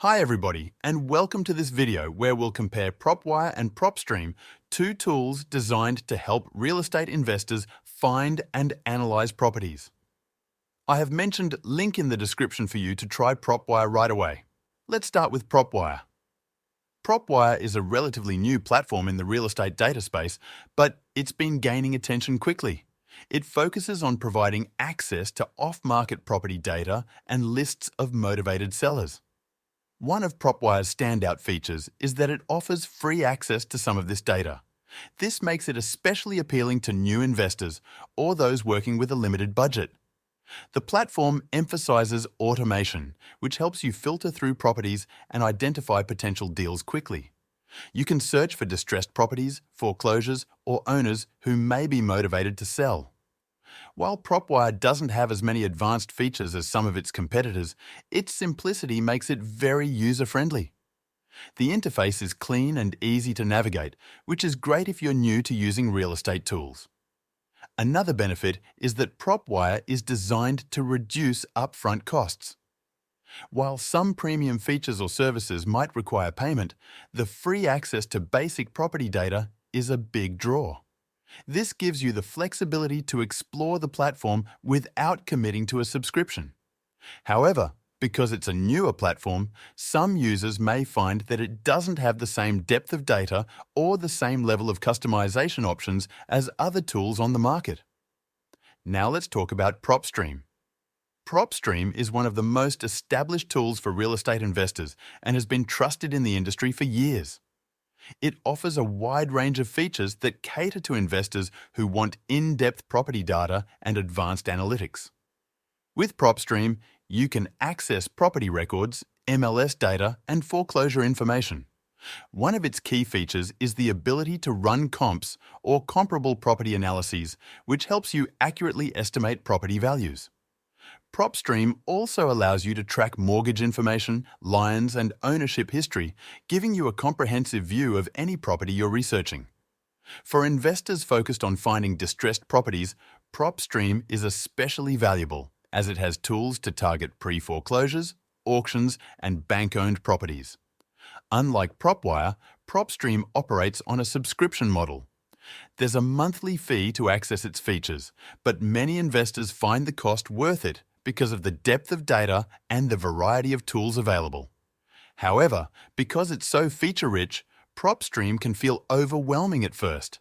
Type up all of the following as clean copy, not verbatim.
Hi everybody, and welcome to this video where we'll compare PropWire and PropStream, two tools designed to help real estate investors find and analyze properties. I have mentioned link in the description for you to try PropWire right away. Let's start with PropWire. PropWire is a relatively new platform in the real estate data space, but it's been gaining attention quickly. It focuses on providing access to off-market property data and lists of motivated sellers. One of PropWire's standout features is that it offers free access to some of this data. This makes it especially appealing to new investors or those working with a limited budget. The platform emphasizes automation, which helps you filter through properties and identify potential deals quickly. You can search for distressed properties, foreclosures, or owners who may be motivated to sell. While PropWire doesn't have as many advanced features as some of its competitors, its simplicity makes it very user-friendly. The interface is clean and easy to navigate, which is great if you're new to using real estate tools. Another benefit is that PropWire is designed to reduce upfront costs. While some premium features or services might require payment, the free access to basic property data is a big draw. This gives you the flexibility to explore the platform without committing to a subscription. However, because it's a newer platform, some users may find that it doesn't have the same depth of data or the same level of customization options as other tools on the market. Now let's talk about PropStream. PropStream is one of the most established tools for real estate investors and has been trusted in the industry for years. It offers a wide range of features that cater to investors who want in-depth property data and advanced analytics. With PropStream, you can access property records, MLS data, and foreclosure information. One of its key features is the ability to run comps or comparable property analyses, which helps you accurately estimate property values. PropStream also allows you to track mortgage information, lines, and ownership history, giving you a comprehensive view of any property you're researching. For investors focused on finding distressed properties, PropStream is especially valuable as it has tools to target pre-foreclosures, auctions, and bank-owned properties. Unlike PropWire, PropStream operates on a subscription model. There's a monthly fee to access its features, but many investors find the cost worth it because of the depth of data and the variety of tools available. However, because it's so feature-rich, PropStream can feel overwhelming at first.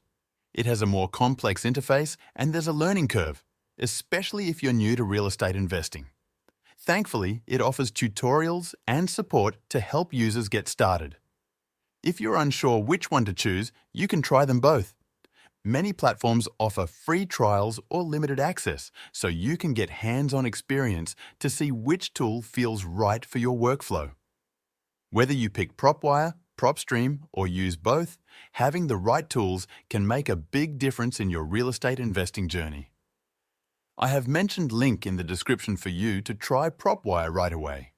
It has a more complex interface and there's a learning curve, especially if you're new to real estate investing. Thankfully, it offers tutorials and support to help users get started. If you're unsure which one to choose, you can try them both. Many platforms offer free trials or limited access, so you can get hands-on experience to see which tool feels right for your workflow. Whether you pick PropWire, PropStream, or use both, having the right tools can make a big difference in your real estate investing journey. I have mentioned link in the description for you to try PropWire right away.